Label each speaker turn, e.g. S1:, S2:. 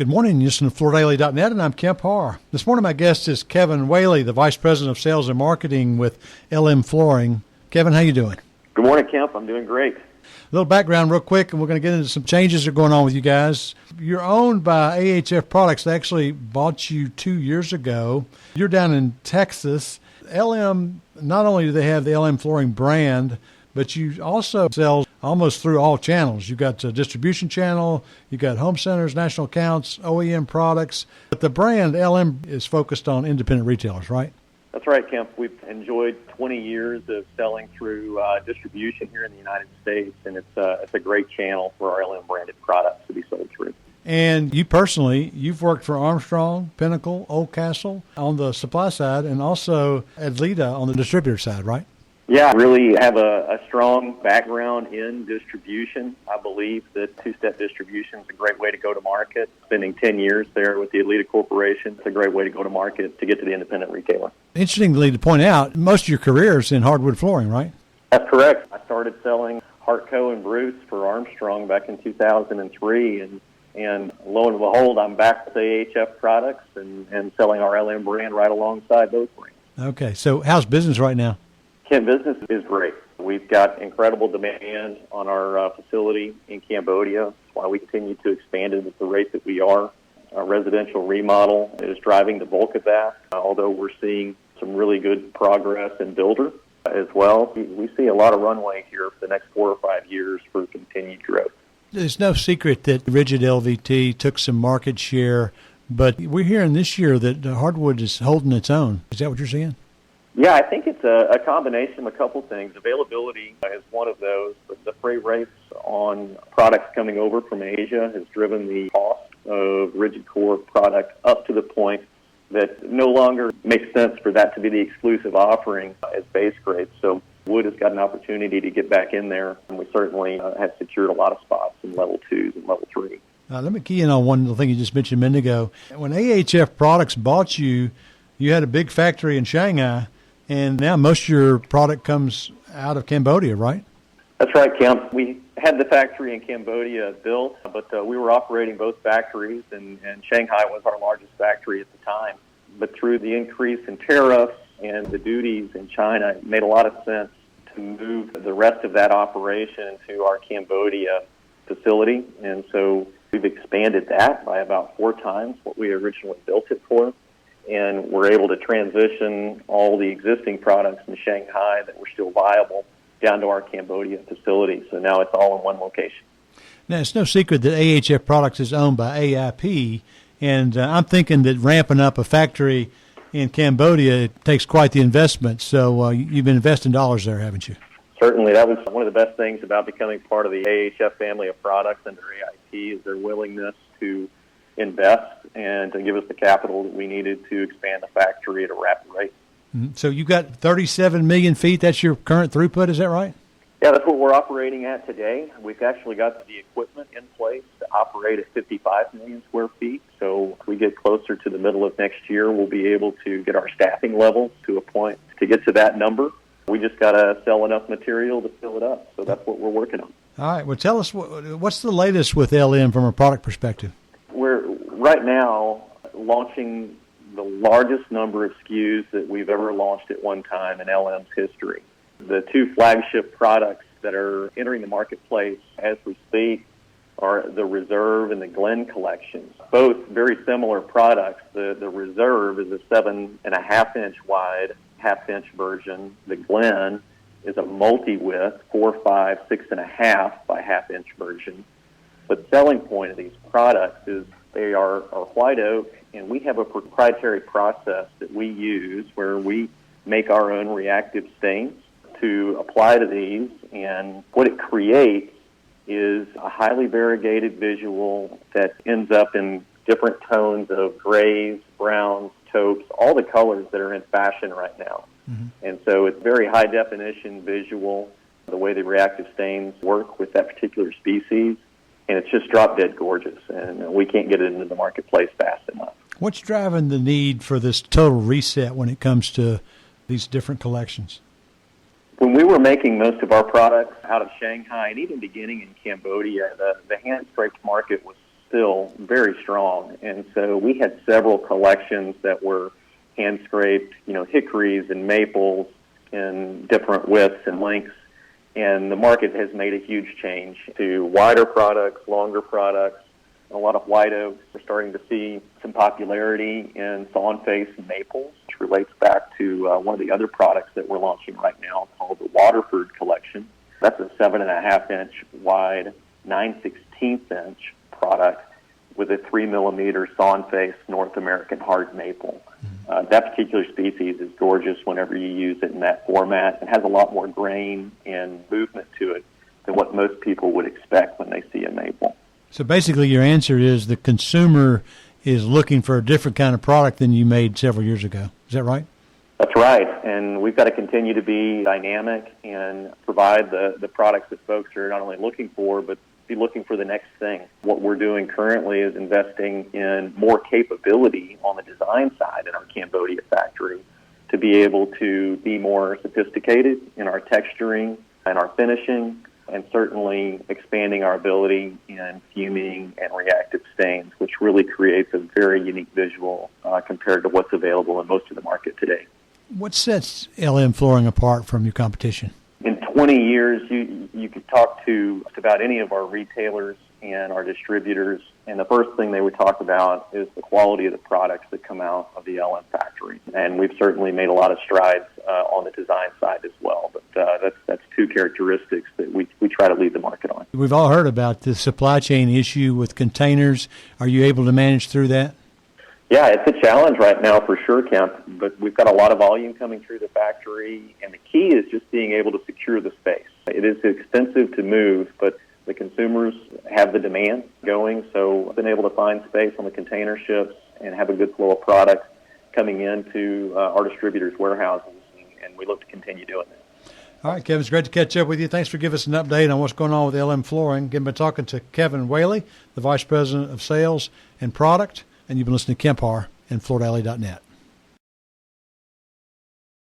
S1: Good morning. You're listening to FloorDaily.net, and I'm Kemp Harr. This morning, my guest is Kevin Whaley, the Vice President of Sales and Marketing with LM Flooring. Kevin, how you doing?
S2: Good morning, Kemp. I'm doing great.
S1: A little background real quick, and we're going to get into some changes that are going on with you guys. You're owned by AHF Products. They actually bought you 2 years ago. You're down in Texas. LM, not only do they have the LM Flooring brand, but you also sell almost through all channels. You've got a distribution channel, you've got home centers, national accounts, OEM products. But the brand LM is focused on independent retailers, right?
S2: That's right, Kemp. We've enjoyed 20 years of selling through distribution here in the United States, and it's a great channel for our LM branded products to be sold through.
S1: And you personally, you've worked for Armstrong, Pinnacle, Old Castle on the supply side, and also Adlita on the distributor side, right?
S2: Yeah, I really have a strong background in distribution. I believe that two-step distribution is a great way to go to market. Spending 10 years there with the Adlita Corporation, it's a great way to go to market to get to the independent retailer.
S1: Interestingly to point out, most of your career is in hardwood flooring, right?
S2: That's correct. I started selling Hartco and Bruce for Armstrong back in 2003, and lo and behold, I'm back with AHF Products and selling our LM brand right alongside those brands.
S1: Okay, so how's business right now?
S2: Ken, business is great. We've got incredible demand on our facility in Cambodia. That's why we continue to expand it at the rate that we are. Our residential remodel is driving the bulk of that, although we're seeing some really good progress in builder as well. We see a lot of runway here for the next 4 or 5 years for continued growth.
S1: There's no secret that rigid LVT took some market share, but we're hearing this year that hardwood is holding its own. Is that what you're seeing?
S2: Yeah, I think it's a combination of a couple things. Availability is one of those, but the freight rates on products coming over from Asia has driven the cost of rigid core product up to the point that no longer makes sense for that to be the exclusive offering as base grade. So wood has got an opportunity to get back in there, and we certainly have secured a lot of spots in level 2s and level 3.
S1: Let me key in on one little thing you just mentioned a minute ago. When AHF Products bought you, you had a big factory in Shanghai, and now most of your product comes out of Cambodia, right?
S2: That's right, Kemp. We had the factory in Cambodia built, but we were operating both factories, and Shanghai was our largest factory at the time. But through the increase in tariffs and the duties in China, it made a lot of sense to move the rest of that operation into our Cambodia facility. And so we've expanded that by about 4 times what we originally built it for. And we're able to transition all the existing products in Shanghai that were still viable down to our Cambodia facility. So now it's all in one location.
S1: Now, it's no secret that AHF Products is owned by AIP, and I'm thinking that ramping up a factory in Cambodia takes quite the investment. So you've been investing dollars there, haven't you?
S2: Certainly. That was one of the best things about becoming part of the AHF family of products under AIP is their willingness to invest and to give us the capital that we needed to expand the factory at a rapid rate.
S1: Mm-hmm. So you got 37 million feet. That's your current throughput, is that right?
S2: Yeah, that's what we're operating at today. We've actually got the equipment in place to operate at 55 million square feet. So if we get closer to the middle of next year, we'll be able to get our staffing levels to a point to get to that number. We just got to sell enough material to fill it up. So that's what we're working on.
S1: All right. Well, tell us, what's the latest with LM from a product perspective?
S2: We're right now launching the largest number of SKUs that we've ever launched at one time in LM's history. The 2 flagship products that are entering the marketplace as we speak are the Reserve and the Glen collections. Both very similar products. The Reserve is a 7.5-inch wide, half-inch version. The Glen is a multi-width, 4, 5, 6.5 by half-inch version. But the selling point of these products is they are white oak, and we have a proprietary process that we use where we make our own reactive stains to apply to these, and what it creates is a highly variegated visual that ends up in different tones of grays, browns, taupes, all the colors that are in fashion right now. Mm-hmm. And so it's very high-definition visual, the way the reactive stains work with that particular species, and it's just drop-dead gorgeous, and we can't get it into the marketplace fast enough.
S1: What's driving the need for this total reset when it comes to these different collections?
S2: When we were making most of our products out of Shanghai and even beginning in Cambodia, the hand-scraped market was still very strong. And so we had several collections that were hand-scraped, hickories and maples in different widths and lengths. And the market has made a huge change to wider products, longer products, a lot of white oaks. We're starting to see some popularity in sawn face maples, which relates back to one of the other products that we're launching right now called the Waterford Collection. That's a 7.5-inch wide, 9/16-inch product with a 3-millimeter sawn face North American hard maple. That particular species is gorgeous whenever you use it in that format. It has a lot more grain and movement to it than what most people would expect when they see a maple.
S1: So basically your answer is the consumer is looking for a different kind of product than you made several years ago. Is that right?
S2: That's right, and we've got to continue to be dynamic and provide the products that folks are not only looking for, but be looking for the next thing. What we're doing currently is investing in more capability on the design side in our Cambodia factory to be able to be more sophisticated in our texturing and our finishing, and certainly expanding our ability in fuming and reactive stains, which really creates a very unique visual compared to what's available in most of the market today.
S1: What sets LM Flooring apart from your competition?
S2: In 20 years, you could talk to just about any of our retailers and our distributors, and the first thing they would talk about is the quality of the products that come out of the LM factory. And we've certainly made a lot of strides on the design side as well, but that's two characteristics that we try to lead the market on.
S1: We've all heard about the supply chain issue with containers. Are you able to manage through that?
S2: Yeah, it's a challenge right now for sure, Kemp, but we've got a lot of volume coming through the factory, and the key is just being able to secure the space. It is expensive to move, but the consumers have the demand going, so we've been able to find space on the container ships and have a good flow of product coming into our distributors' warehouses, and we look to continue doing that.
S1: All right, Kevin, it's great to catch up with you. Thanks for giving us an update on what's going on with LM Flooring. Again, been talking to Kevin Whaley, the Vice President of Sales and Product, and you've been listening to Kemp Harr and FloorDaily.net.